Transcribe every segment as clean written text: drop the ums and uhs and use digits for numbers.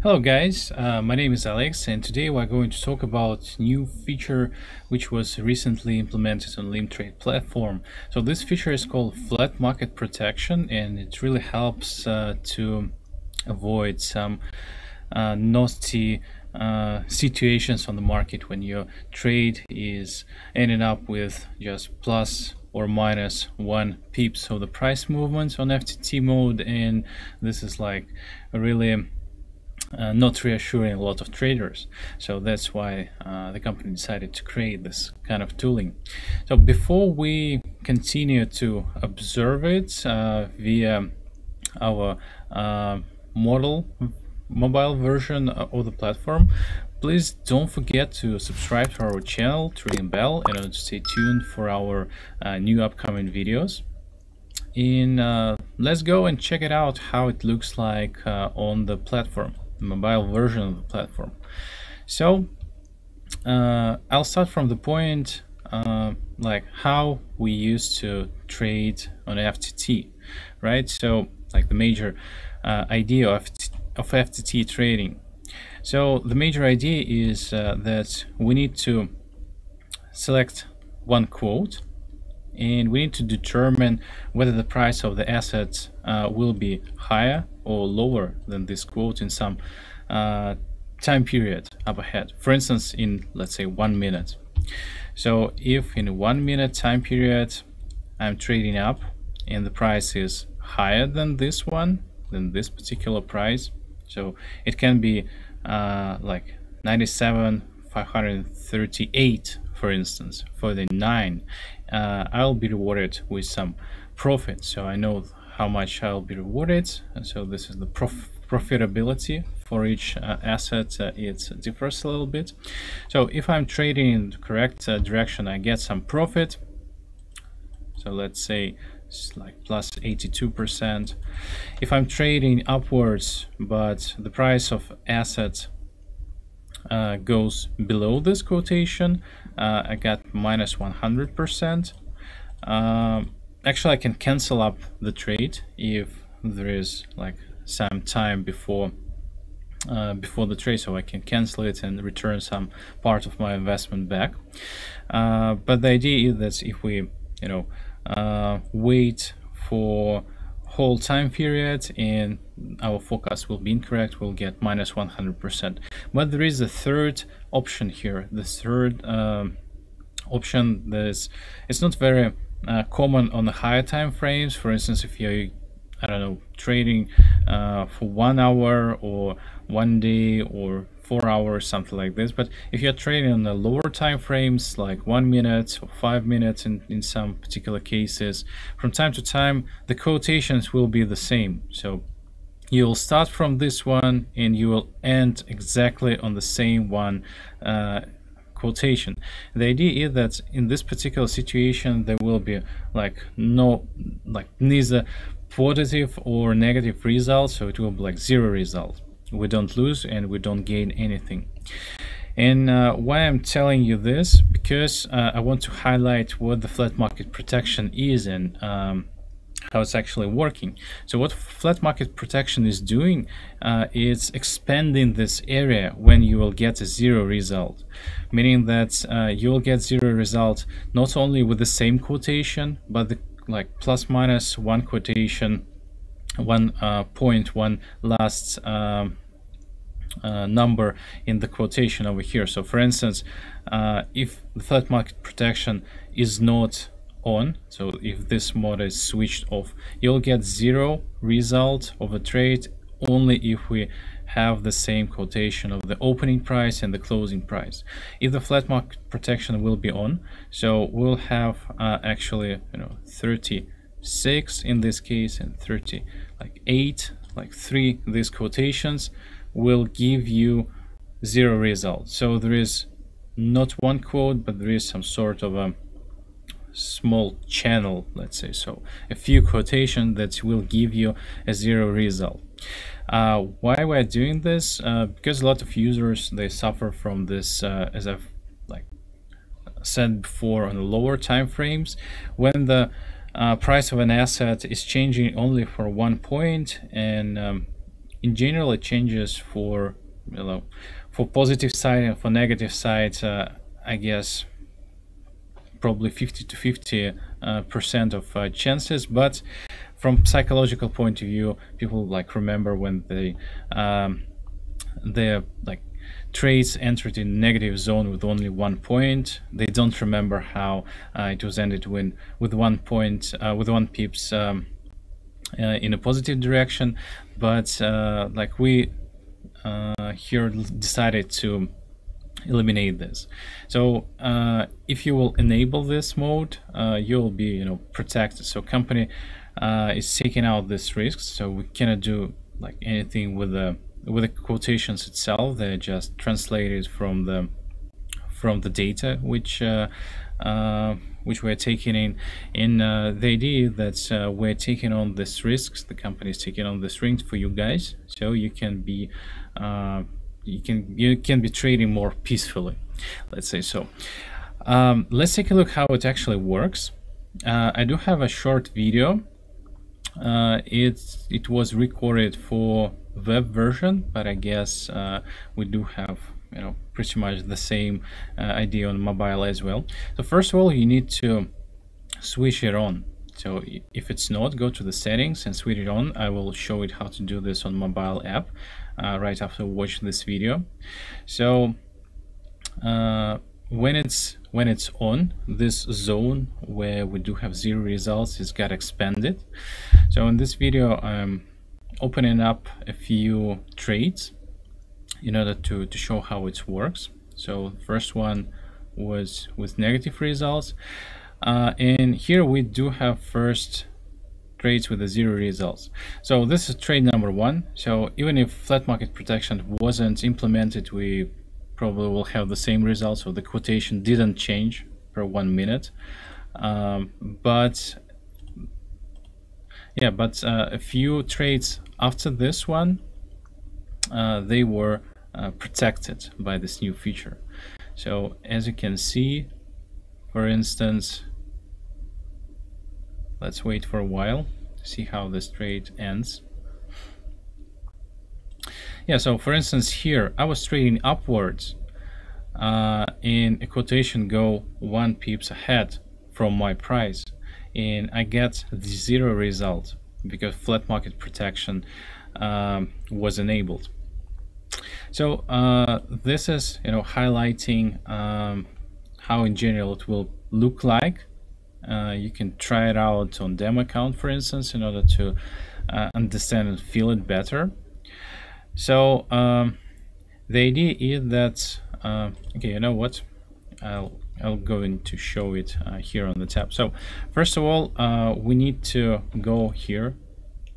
Hello guys, my name is Alex and today we're going to talk about new feature which was recently implemented on Olymp Trade platform. So this feature is called flat market protection, and it really helps to avoid some nasty situations on the market when your trade is ending up with just plus or minus 1 pips of the price movement on FTT mode, and this is like really not reassuring a lot of traders. So that's why the company decided to create this kind of tooling. So before we continue to observe it via our mobile version of the platform, please don't forget to subscribe to our channel, to ring bell, and to stay tuned for our new upcoming videos. And let's go and check it out how it looks like on the platform, the mobile version of the platform. So I'll start from the point like how we used to trade on FTT, right? So like the major idea of FTT trading. So the major idea is that we need to select one quote, and we need to determine whether the price of the assets will be higher or lower than this quote in some time period up ahead. For instance, in, let's say, 1 minute. So if in a 1 minute time period I'm trading up and the price is higher than this one, than this particular price, so it can be like 97,538, for instance, for the 9, I'll be rewarded with some profit. So I know how much I'll be rewarded, and so this is the profitability for each asset. It differs a little bit. So if I'm trading in the correct direction, I get some profit. So let's say it's like plus 82%. If I'm trading upwards but the price of assets goes below this quotation, I got minus 100%. Actually, I can cancel up the trade if there is like some time before the trade, so I can cancel it and return some part of my investment back. But the idea is that if we wait for whole time period and our forecast will be incorrect, we'll get minus 100%. But there is a third option here. The third option that is, it's not very common on the higher time frames. For instance, if you're, I don't know, trading for 1 hour or 1 day or 4 hours, something like this. But if you're trading on the lower time frames, like 1 minute or 5 minutes in some particular cases, from time to time the quotations will be the same. So you'll start from this one and you will end exactly on the same one quotation. The idea is that in this particular situation there will be neither positive or negative result, so it will be like zero result. We don't lose and we don't gain anything. And why I'm telling you this, because I want to highlight what the flat market protection is and how it's actually working. So what flat market protection is doing, is expanding this area when you will get a zero result, meaning that you'll get zero result not only with the same quotation, but the plus minus 1 quotation, 1.1 last number in the quotation over here. So for instance, if the flat market protection is not on, so if this mode is switched off, you'll get zero result of a trade only if we have the same quotation of the opening price and the closing price. If the flat market protection will be on, so we'll have actually 36 in this case and 38, like 3, these quotations will give you zero result. So there is not one quote, but there is some sort of a small channel, let's say, so a few quotations that will give you a zero result. Why we're doing this? Because a lot of users, they suffer from this, as I've said before, on the lower time frames, when the price of an asset is changing only for 1 point, and in general it changes for, you know, for positive side and for negative side, I guess probably 50 to 50 percent of chances. But from psychological point of view, people like remember when they're like trades entered in negative zone with only 1 point. They don't remember how it was ended with 1 point, with 1 pips in a positive direction. But like we here decided to eliminate this. So if you will enable this mode, you'll be, you know, protected. So company is taking out this risk, so we cannot do like anything with the quotations itself. They're just translated from the data which we're taking in. The idea that we're taking on this risks, the company is taking on this risk for you guys, so you can be you can be trading more peacefully, let's say so. Let's take a look how it actually works. I do have a short video. It was recorded for web version, but I guess we do have, you know, pretty much the same idea on mobile as well. So first of all, you need to switch it on. So if it's not, go to the settings and switch it on. I will show it how to do this on mobile app right after watching this video. So when it's on, this zone where we do have 0 results is got expanded. So in this video I'm opening up a few trades in order to show how it works. So the first one was with negative results, and here we do have first trades with the 0 results. So this is trade number 1. So even if flat market protection wasn't implemented, we probably will have the same results. So the quotation didn't change per 1 minute, but a few trades after this one, they were protected by this new feature. So as you can see, for instance, let's wait for a while to see how this trade ends. Yeah, so for instance here I was trading upwards in a quotation go 1 pips ahead from my price, and I get the 0 result because flat market protection was enabled. So this is, you know, highlighting how in general it will look like. You can try it out on demo account, for instance, in order to understand and feel it better. So the idea is that okay, you know what, I'll go into show it here on the tab. So first of all, we need to go here,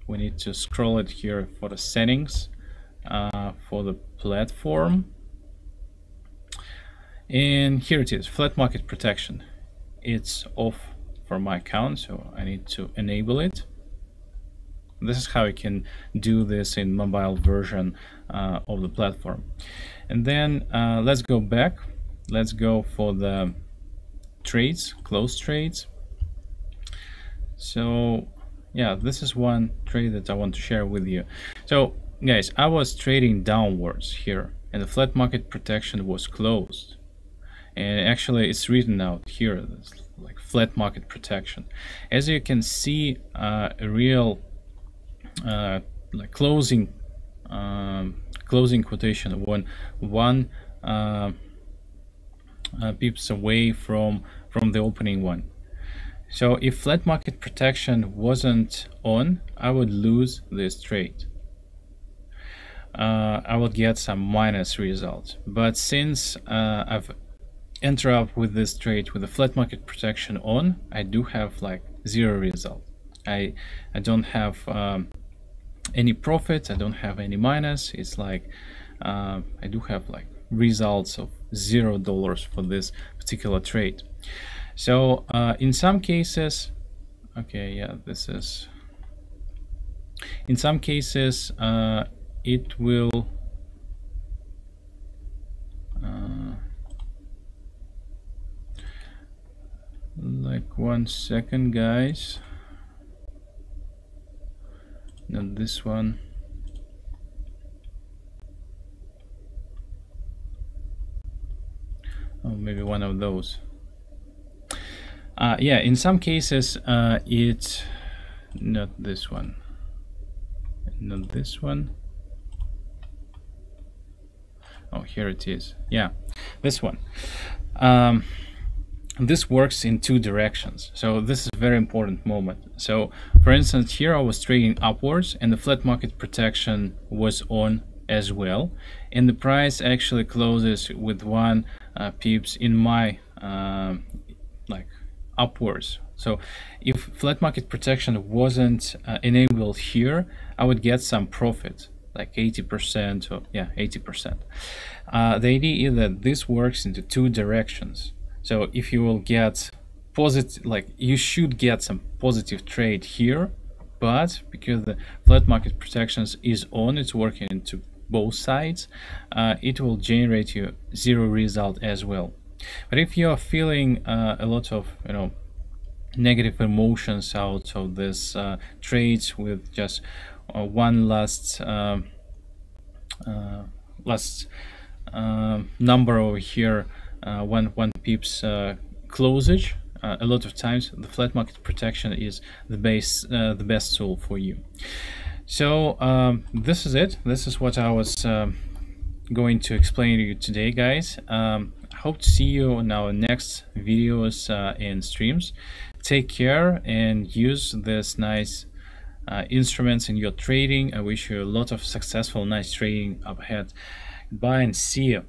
we need to scroll it here for the settings for the platform, and here it is, flat market protection. It's off for my account, so I need to enable it. This is how you can do this in mobile version of the platform. And then let's go back, let's go for the trades, close trades. So yeah, this is one trade that I want to share with you. So guys, I was trading downwards here and the flat market protection was closed, and actually it's written out here, it's like flat market protection. As you can see, a real like closing quotation when 1 pips away from the opening one. So if flat market protection wasn't on, I would lose this trade. I will get some minus result. But since I've entered up with this trade with the flat market protection on, I do have like 0 result. I don't have any profit, I don't have any minus. It's like I do have like results of $0 for this particular trade. So in some cases, okay, yeah, this is, in some cases it will like 1 second guys, not this one. maybe one of those. Yeah, in some cases it's not this one, not this one. Oh, here it is. Yeah, this one. This works in two directions, so this is a very important moment. So for instance, here I was trading upwards and the flat market protection was on as well, and the price actually closes with 1 pips in my like upwards. So if flat market protection wasn't enabled here, I would get some profit, like 80%, or yeah, 80%. The idea is that this works into two directions. So if you will get positive, like you should get some positive trade here, but because the flat market protections is on, it's working into both sides, it will generate you zero result as well. But if you are feeling a lot of negative emotions out of this trades with just one last number over here, one pips closage, a lot of times the flat market protection is the best tool for you. So this is it. This is what I was going to explain to you today, guys. Hope to see you in our next videos and streams. Take care and use this nice instruments in your trading. I wish you a lot of successful, nice trading up ahead. Bye and see you.